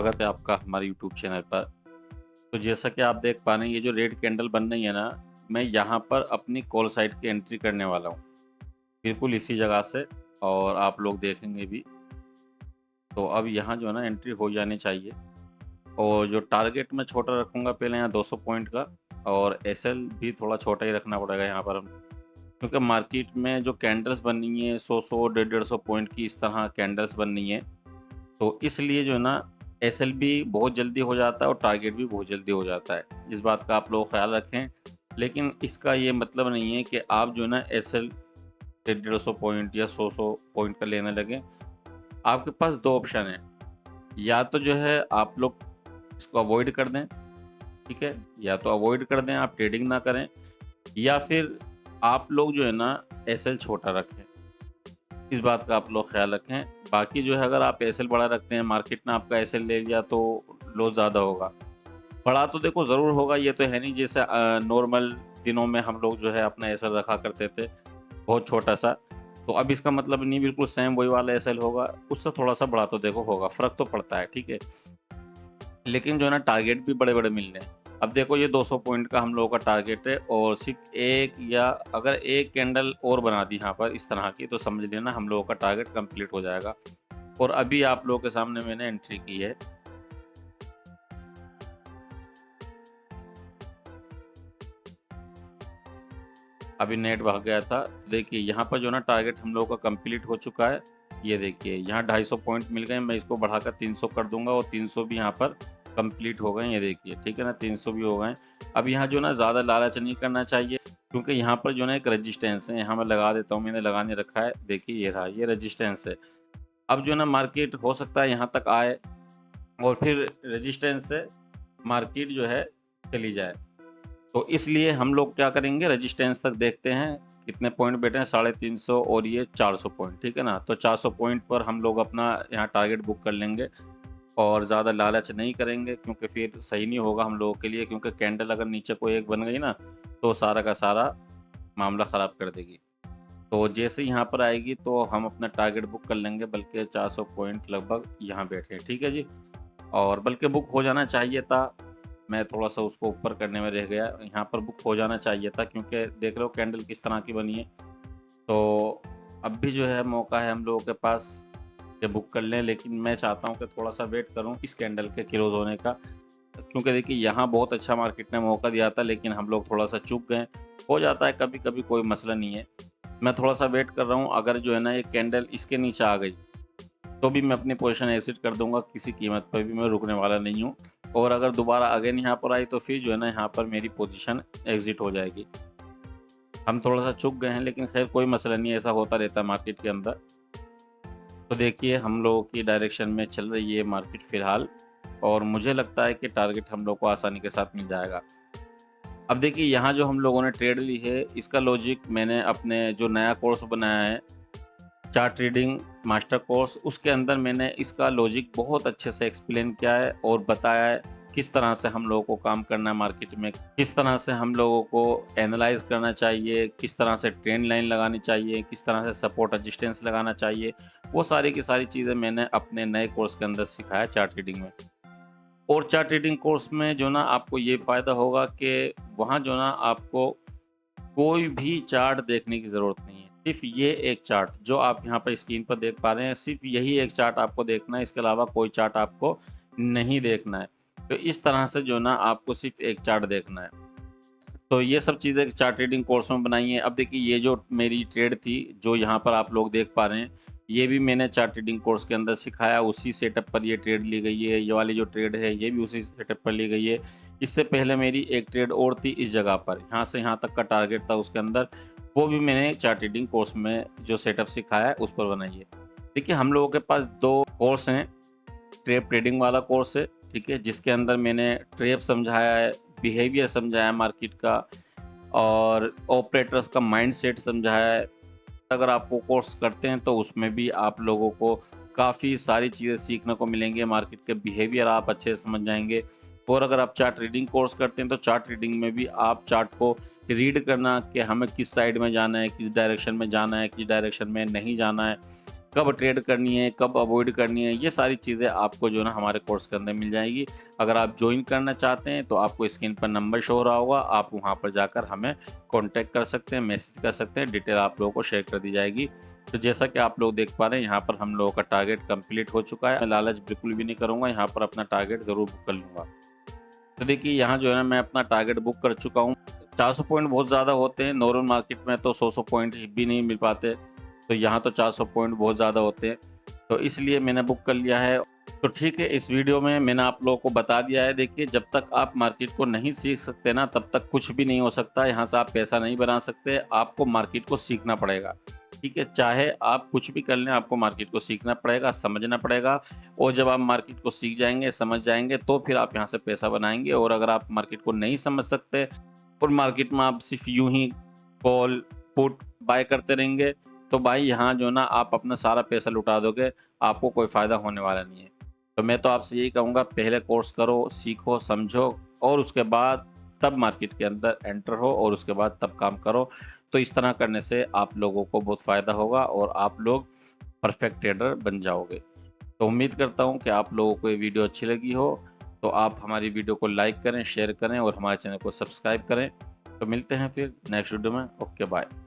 स्वागत है आपका हमारे यूट्यूब चैनल पर। तो जैसा कि आप देख पा रहे हैं, ये जो रेड कैंडल बन रही है ना, मैं यहाँ पर अपनी कॉल साइट की एंट्री करने वाला हूँ, बिल्कुल इसी जगह से। और आप लोग देखेंगे भी। तो अब यहाँ जो है ना एंट्री हो जानी चाहिए। और जो टारगेट मैं छोटा रखूँगा पहले यहाँ 200 पॉइंट का, और एसएल भी थोड़ा छोटा ही रखना पड़ेगा यहाँ पर हम, क्योंकि मार्केट में जो कैंडल्स बन रही हैं 100-100, 150-150 पॉइंट की इस तरह कैंडल्स बन रही हैं। तो इसलिए जो है ना एसएल भी बहुत जल्दी हो जाता है और टारगेट भी बहुत जल्दी हो जाता है। इस बात का आप लोग ख्याल रखें। लेकिन इसका ये मतलब नहीं है कि आप जो है ना एसएल 150 पॉइंट या 100 पॉइंट का लेने लगें। आपके पास दो ऑप्शन है, या तो जो है आप लोग इसको अवॉइड कर दें, ठीक है, या तो अवॉइड कर दें, आप ट्रेडिंग ना करें, या फिर आप लोग जो है ना एसएल छोटा रखें। इस बात का आप लोग ख्याल रखें। बाकी जो है अगर आप एसएल बड़ा रखते हैं, मार्केट ने आपका एसएल ले लिया तो लॉस ज़्यादा होगा। बड़ा तो देखो ज़रूर होगा, ये तो है नहीं जैसे नॉर्मल दिनों में हम लोग जो है अपना एसएल रखा करते थे बहुत छोटा सा। तो अब इसका मतलब नहीं बिल्कुल सेम वही वाला एसएल होगा, उससे थोड़ा सा बड़ा तो देखो होगा, फ़र्क तो पड़ता है, ठीक है। लेकिन जो है ना टारगेट भी बड़े-बड़े मिल रहे हैं। अब देखो ये 200 पॉइंट का हम लोगों का टारगेट है, और सिर्फ एक या अगर एक कैंडल और बना दी यहाँ पर इस तरह की, तो समझ लेना हम लोगों का टारगेट कंप्लीट हो जाएगा। और अभी आप लोगों के सामने मैंने एंट्री की है। अभी नेट भाग गया था। देखिए यहाँ पर जो ना टारगेट हम लोगों का कंप्लीट हो चुका है। ये देखिए यहाँ 250 पॉइंट मिल गए, मैं इसको बढ़ाकर 300 कर दूंगा, और 300 भी यहाँ पर कंप्लीट हो गए। ये देखिए, ठीक है ना, 300 भी हो गए। अब यहाँ जो ना ज़्यादा लालच नहीं करना चाहिए, क्योंकि यहाँ पर जो ना एक रजिस्टेंस है, यहाँ मैं लगा देता हूँ, मैंने लगाने रखा है। देखिए ये रहा, ये रजिस्टेंस है। अब जो ना मार्केट हो सकता है यहाँ तक आए, और फिर रजिस्टेंस से मार्केट जो है चली जाए। तो इसलिए हम लोग क्या करेंगे, रजिस्टेंस तक देखते हैं कितने पॉइंट बैठे हैं, 350 और ये 400 पॉइंट, ठीक है ना। तो 400 पॉइंट पर हम लोग अपना यहाँ टारगेट बुक कर लेंगे, और ज़्यादा लालच नहीं करेंगे, क्योंकि फिर सही नहीं होगा हम लोगों के लिए। क्योंकि कैंडल अगर नीचे कोई एक बन गई ना, तो सारा का सारा मामला ख़राब कर देगी। तो जैसे यहाँ पर आएगी तो हम अपना टारगेट बुक कर लेंगे, बल्कि 400 पॉइंट लगभग यहाँ बैठे, ठीक है जी। और बल्कि बुक हो जाना चाहिए था, मैं थोड़ा-सा उसको ऊपर करने में रह गया। यहाँ पर बुक हो जाना चाहिए था, क्योंकि देख रहे हो कैंडल किस तरह की बनी है। तो अब भी जो है मौका है हम लोगों के पास कि बुक कर लें, लेकिन मैं चाहता हूँ कि थोड़ा-सा वेट करूँ इस कैंडल के क्लोज़ होने का। क्योंकि देखिए यहाँ बहुत अच्छा मार्केट ने मौका दिया था, लेकिन हम लोग थोड़ा-सा चूक गए। हो जाता है कभी-कभी, कोई मसला नहीं है। मैं थोड़ा-सा वेट कर रहा हूँ, अगर जो है ना ये कैंडल इसके नीचे आ गई, तो भी मैं अपनी पोजीशन एग्ज़िट कर दूँगा, किसी कीमत पे भी मैं रुकने वाला नहीं हूँ। और अगर दोबारा अगेन यहाँ पर आई, तो फिर जो है ना यहाँ पर मेरी पोजीशन एग्ज़िट हो जाएगी। हम थोड़ा-सा चूक गए हैं, लेकिन ख़ैर कोई मसला नहीं है, ऐसा होता रहता है मार्केट के अंदर। तो देखिए हम लोगों की डायरेक्शन में चल रही है मार्केट फ़िलहाल, और मुझे लगता है कि टारगेट हम लोग को आसानी के साथ मिल जाएगा। अब देखिए यहाँ जो हम लोगों ने ट्रेड ली है, इसका लॉजिक मैंने अपने जो नया कोर्स बनाया है, चार्ट रीडिंग मास्टर कोर्स, उसके अंदर मैंने इसका लॉजिक बहुत अच्छे से एक्सप्लेन किया है और बताया है किस तरह से हम लोगों को काम करना है मार्केट में, किस तरह से हम लोगों को एनालाइज करना चाहिए, किस तरह से ट्रेंड लाइन लगानी चाहिए, किस तरह से सपोर्ट रेजिस्टेंस लगाना चाहिए। वो सारी की सारी चीज़ें मैंने अपने नए कोर्स के अंदर सिखाया चार्ट रीडिंग में। और चार्ट रीडिंग कोर्स में जो ना आपको ये फ़ायदा होगा कि वहाँ जो ना आपको कोई भी चार्ट देखने की ज़रूरत नहीं है। सिर्फ़ ये एक चार्ट जो आप यहाँ पर स्क्रीन पर देख पा रहे हैं, सिर्फ़ यही एक चार्ट आपको देखना है, इसके अलावा कोई चार्ट आपको नहीं देखना है। तो इस तरह से जो ना आपको सिर्फ़ एक चार्ट देखना है। तो ये सब चीज़ें चार्ट रीडिंग कोर्स में बनाई हैं। अब देखिए ये जो मेरी ट्रेड थी, जो यहाँ पर आप लोग देख पा रहे हैं, ये भी मैंने चार्ट रीडिंग कोर्स के अंदर सिखाया, उसी सेटअप पर ये ट्रेड ली गई है। ये वाली जो ट्रेड है, ये भी उसी सेटअप पर ली गई है। इससे पहले मेरी एक ट्रेड और थी इस जगह पर, यहाँ से यहाँ तक का टारगेट था उसके अंदर, वो भी मैंने चार्ट रीडिंग कोर्स में जो सेटअप सिखाया है, उस पर बनाई है। देखिए हम लोगों के पास 2 कोर्स हैं। ट्रेप ट्रेडिंग वाला कोर्स है, ठीक है, जिसके अंदर मैंने ट्रेप समझाया है, बिहेवियर समझाया है मार्केट का, और ऑपरेटर्स का माइंडसेट समझाया है। अगर आप वो कोर्स करते हैं तो उसमें भी आप लोगों को काफ़ी सारी चीज़ें सीखने को मिलेंगे, मार्केट के बिहेवियर आप अच्छे से समझ जाएँगे। और अगर आप चार्ट रीडिंग कोर्स करते हैं तो चार्ट रीडिंग में भी आप चार्ट को रीड करना कि हमें किस साइड में जाना है, किस डायरेक्शन में जाना है, किस डायरेक्शन में नहीं जाना है, कब ट्रेड करनी है, कब अवॉइड करनी है, ये सारी चीज़ें आपको जो है ना हमारे कोर्स के अंदर मिल जाएगी। अगर आप ज्वाइन करना चाहते हैं तो आपको स्क्रीन पर नंबर शो हो रहा होगा, आप वहाँ पर जाकर हमें कॉन्टैक्ट कर सकते हैं, मैसेज कर सकते हैं, डिटेल आप लोगों को शेयर कर दी जाएगी। तो जैसा कि आप लोग देख पा रहे हैं यहाँ पर हम लोगों का टारगेट कंप्लीट हो चुका है। मैं लालच बिल्कुल भी नहीं करूँगा, यहाँ पर अपना टारगेट ज़रूर बुक कर लूँगा। तो देखिए यहाँ जो है ना मैं अपना टारगेट बुक कर चुका हूँ। 400 पॉइंट बहुत ज़्यादा होते हैं, नॉर्मल मार्केट में तो 100 पॉइंट भी नहीं मिल पाते, तो यहाँ तो 400 पॉइंट बहुत ज़्यादा होते हैं, तो इसलिए मैंने बुक कर लिया है। तो ठीक है, इस वीडियो में मैंने आप लोगों को बता दिया है। देखिए जब तक आप मार्केट को नहीं सीख सकते ना तब तक कुछ भी नहीं हो सकता, यहाँ से आप पैसा नहीं बना सकते, आपको मार्केट को सीखना पड़ेगा। ठीक है, चाहे आप कुछ भी कर लें, आपको मार्केट को सीखना पड़ेगा, समझना पड़ेगा, और जब आप मार्केट को सीख जाएंगे, समझ जाएंगे, तो फिर आप यहाँ से पैसा बनाएंगे। और अगर आप मार्केट को नहीं समझ सकते और मार्केट में आप सिर्फ यूं ही कॉल पुट बाय करते रहेंगे, तो भाई यहाँ जो ना आप अपना सारा पैसा लुटा दोगे, आपको कोई फ़ायदा होने वाला नहीं है। तो मैं तो आपसे यही कहूँगा, पहले कोर्स करो, सीखो, समझो, और उसके बाद तब मार्केट के अंदर एंटर हो, और उसके बाद तब काम करो। तो इस तरह करने से आप लोगों को बहुत फ़ायदा होगा और आप लोग परफेक्ट ट्रेडर बन जाओगे। तो उम्मीद करता हूँ कि आप लोगों को ये वीडियो अच्छी लगी हो, तो आप हमारी वीडियो को लाइक करें, शेयर करें और हमारे चैनल को सब्सक्राइब करें। तो मिलते हैं फिर नेक्स्ट वीडियो में। Okay bye.